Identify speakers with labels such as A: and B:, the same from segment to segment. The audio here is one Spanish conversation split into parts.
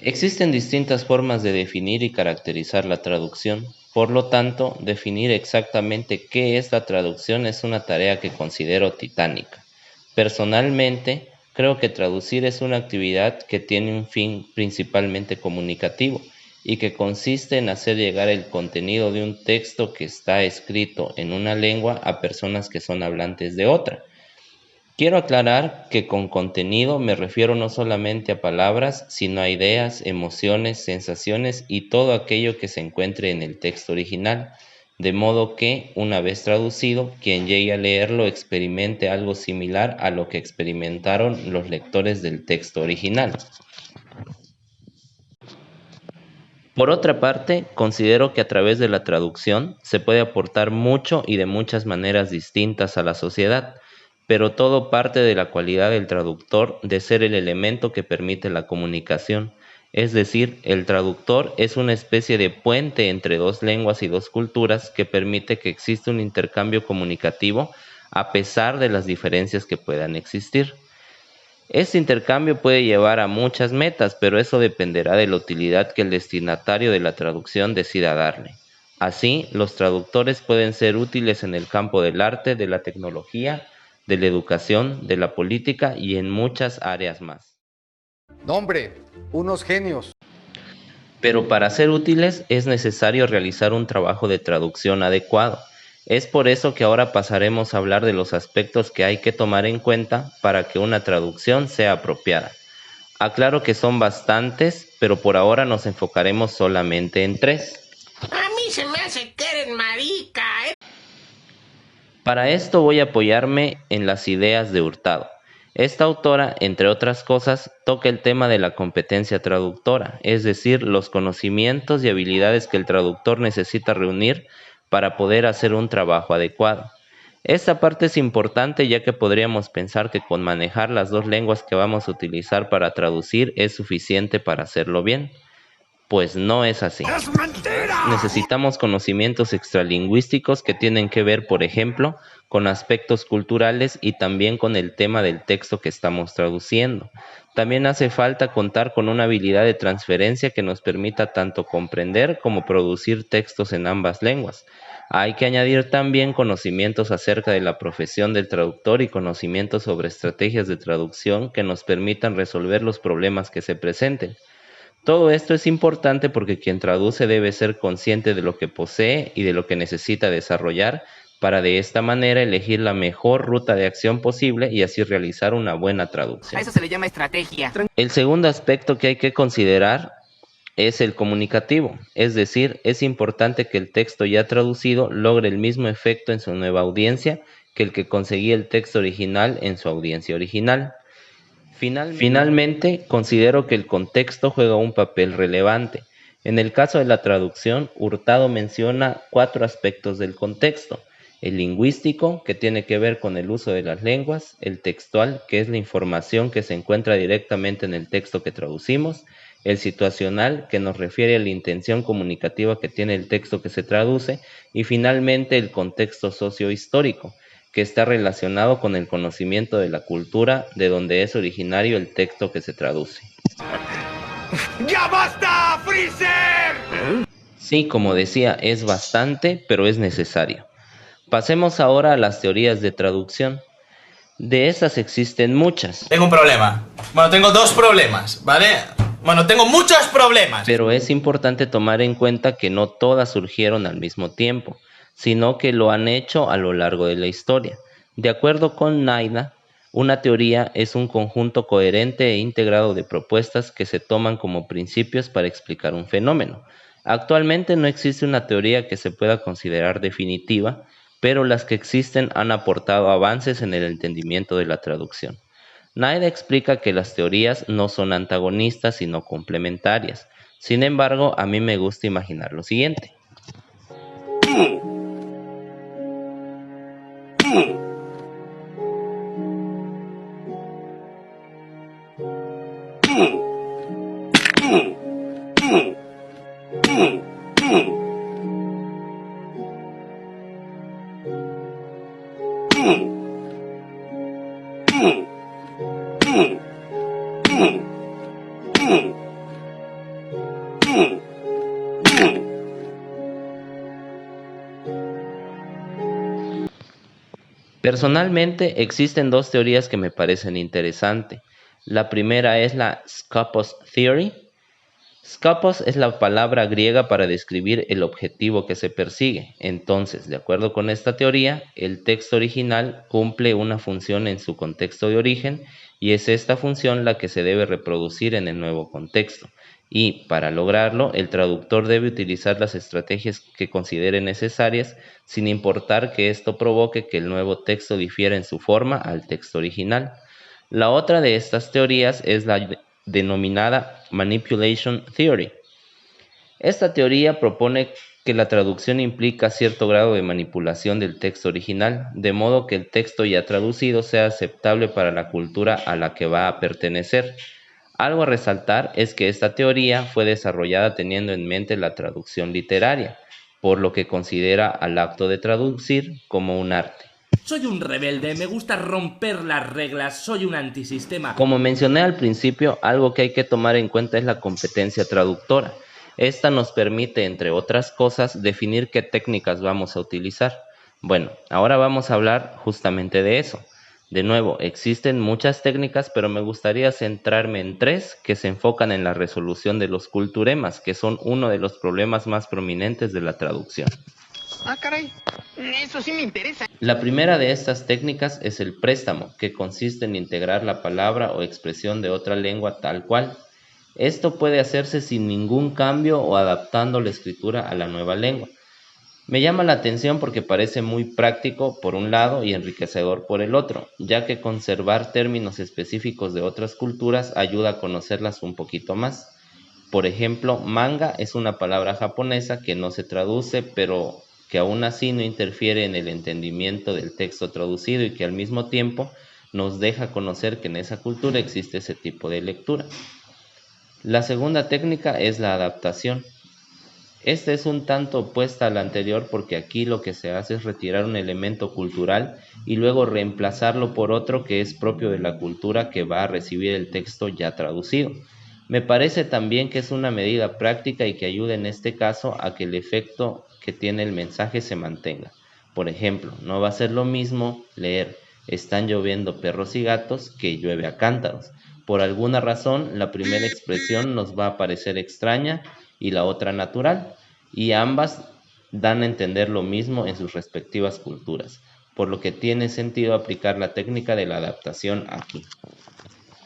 A: Existen distintas formas de definir y caracterizar la traducción. Por lo tanto, definir exactamente qué es la traducción es una tarea que considero titánica. Personalmente, creo que traducir es una actividad que tiene un fin principalmente comunicativo y que consiste en hacer llegar el contenido de un texto que está escrito en una lengua a personas que son hablantes de otra. Quiero aclarar que con contenido me refiero no solamente a palabras, sino a ideas, emociones, sensaciones y todo aquello que se encuentre en el texto original, de modo que, una vez traducido, quien llegue a leerlo experimente algo similar a lo que experimentaron los lectores del texto original. Por otra parte, considero que a través de la traducción se puede aportar mucho y de muchas maneras distintas a la sociedad, pero todo parte de la cualidad del traductor de ser el elemento que permite la comunicación. Es decir, el traductor es una especie de puente entre dos lenguas y dos culturas que permite que exista un intercambio comunicativo a pesar de las diferencias que puedan existir. Este intercambio puede llevar a muchas metas, pero eso dependerá de la utilidad que el destinatario de la traducción decida darle. Así, los traductores pueden ser útiles en el campo del arte, de la tecnología, de la educación, de la política y en muchas áreas más.
B: No, hombre, unos genios.
A: Pero para ser útiles es necesario realizar un trabajo de traducción adecuado. Es por eso que ahora pasaremos a hablar de los aspectos que hay que tomar en cuenta para que una traducción sea apropiada. Aclaro que son bastantes, pero por ahora nos enfocaremos solamente en tres.
C: A mí se me hace que eres marica, ¿eh?
A: Para esto voy a apoyarme en las ideas de Hurtado. Esta autora, entre otras cosas, toca el tema de la competencia traductora, es decir, los conocimientos y habilidades que el traductor necesita reunir para poder hacer un trabajo adecuado. Esta parte es importante ya que podríamos pensar que con manejar las dos lenguas que vamos a utilizar para traducir es suficiente para hacerlo bien. Pues no es así.
C: ¡Es mentira!
A: Necesitamos conocimientos extralingüísticos que tienen que ver, por ejemplo, con aspectos culturales y también con el tema del texto que estamos traduciendo. También hace falta contar con una habilidad de transferencia que nos permita tanto comprender como producir textos en ambas lenguas. Hay que añadir también conocimientos acerca de la profesión del traductor y conocimientos sobre estrategias de traducción que nos permitan resolver los problemas que se presenten. Todo esto es importante porque quien traduce debe ser consciente de lo que posee y de lo que necesita desarrollar para de esta manera elegir la mejor ruta de acción posible y así realizar una buena traducción.
D: A eso se le llama estrategia.
A: El segundo aspecto que hay que considerar es el comunicativo, es decir, es importante que el texto ya traducido logre el mismo efecto en su nueva audiencia que el que conseguía el texto original en su audiencia original. Finalmente, considero que el contexto juega un papel relevante. En el caso de la traducción, Hurtado menciona cuatro aspectos del contexto: el lingüístico, que tiene que ver con el uso de las lenguas; el textual, que es la información que se encuentra directamente en el texto que traducimos; el situacional, que nos refiere a la intención comunicativa que tiene el texto que se traduce; y finalmente el contexto sociohistórico, que está relacionado con el conocimiento de la cultura de donde es originario el texto que se traduce.
C: ¡Ya basta, Freezer!
A: Sí, como decía, es bastante, pero es necesario. Pasemos ahora a las teorías de traducción. De esas existen muchas,
E: Tengo un problema. Bueno, tengo dos problemas, ¿vale? Bueno, tengo muchos problemas.
A: pero es importante tomar en cuenta que no todas surgieron al mismo tiempo, sino que lo han hecho a lo largo de la historia. De acuerdo con Naida, una teoría es un conjunto coherente e integrado de propuestas que se toman como principios para explicar un fenómeno. Actualmente no existe una teoría que se pueda considerar definitiva, pero las que existen han aportado avances en el entendimiento de la traducción. Naida explica que las teorías no son antagonistas sino complementarias. Sin embargo, a mí me gusta imaginar lo siguiente. Personalmente existen dos teorías que me parecen interesantes. La primera es la Scopus Theory. Scopus es la palabra griega para describir el objetivo que se persigue. Entonces, de acuerdo con esta teoría, el texto original cumple una función en su contexto de origen y es esta función la que se debe reproducir en el nuevo contexto. Y para lograrlo, el traductor debe utilizar las estrategias que considere necesarias, sin importar que esto provoque que el nuevo texto difiera en su forma al texto original. La otra de estas teorías es la denominada Manipulation Theory. Esta teoría propone que la traducción implica cierto grado de manipulación del texto original, de modo que el texto ya traducido sea aceptable para la cultura a la que va a pertenecer. Algo a resaltar es que esta teoría fue desarrollada teniendo en mente la traducción literaria, por lo que considera al acto de traducir como un arte.
D: Soy un rebelde, me gusta romper las reglas, soy un antisistema.
A: Como mencioné al principio, algo que hay que tomar en cuenta es la competencia traductora. Esta nos permite, entre otras cosas, definir qué técnicas vamos a utilizar. Bueno, ahora vamos a hablar justamente de eso. De nuevo, existen muchas técnicas, pero me gustaría centrarme en tres que se enfocan en la resolución de los culturemas, que son uno de los problemas más prominentes de la traducción.
C: Ah, caray. Eso sí me interesa.
A: La primera de estas técnicas es el préstamo, que consiste en integrar la palabra o expresión de otra lengua tal cual. Esto puede hacerse sin ningún cambio o adaptando la escritura a la nueva lengua. Me llama la atención porque parece muy práctico por un lado y enriquecedor por el otro, ya que conservar términos específicos de otras culturas ayuda a conocerlas un poquito más. Por ejemplo, manga es una palabra japonesa que no se traduce, pero que aún así no interfiere en el entendimiento del texto traducido y que al mismo tiempo nos deja conocer que en esa cultura existe ese tipo de lectura. La segunda técnica es la adaptación. Esta es un tanto opuesta a la anterior porque aquí lo que se hace es retirar un elemento cultural y luego reemplazarlo por otro que es propio de la cultura que va a recibir el texto ya traducido. Me parece también que es una medida práctica y que ayuda en este caso a que el efecto que tiene el mensaje se mantenga. Por ejemplo, no va a ser lo mismo leer "están lloviendo perros y gatos" que "llueve a cántaros". Por alguna razón, la primera expresión nos va a parecer extraña y la otra natural, y ambas dan a entender lo mismo en sus respectivas culturas, por lo que tiene sentido aplicar la técnica de la adaptación aquí.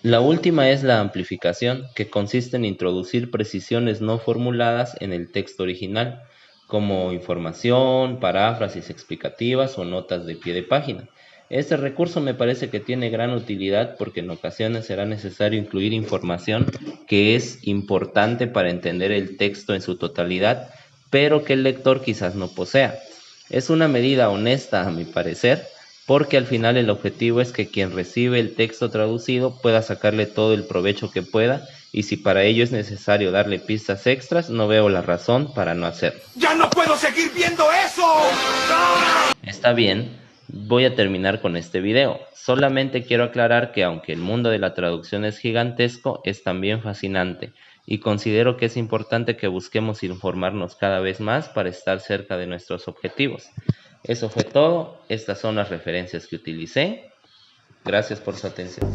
A: La última es la amplificación, que consiste en introducir precisiones no formuladas en el texto original, como información, paráfrasis explicativas o notas de pie de página. Este recurso me parece que tiene gran utilidad porque en ocasiones será necesario incluir información que es importante para entender el texto en su totalidad, pero que el lector quizás no posea. Es una medida honesta a mi parecer, porque al final el objetivo es que quien recibe el texto traducido pueda sacarle todo el provecho que pueda, y si para ello es necesario darle pistas extras, no veo la razón para no hacerlo.
C: ¡Ya no puedo seguir viendo eso! ¡Ah!
A: Está bien, voy a terminar con este video. Solamente quiero aclarar que aunque el mundo de la traducción es gigantesco, es también fascinante, y considero que es importante que busquemos informarnos cada vez más para estar cerca de nuestros objetivos. Eso fue todo, estas son las referencias que utilicé. Gracias por su atención.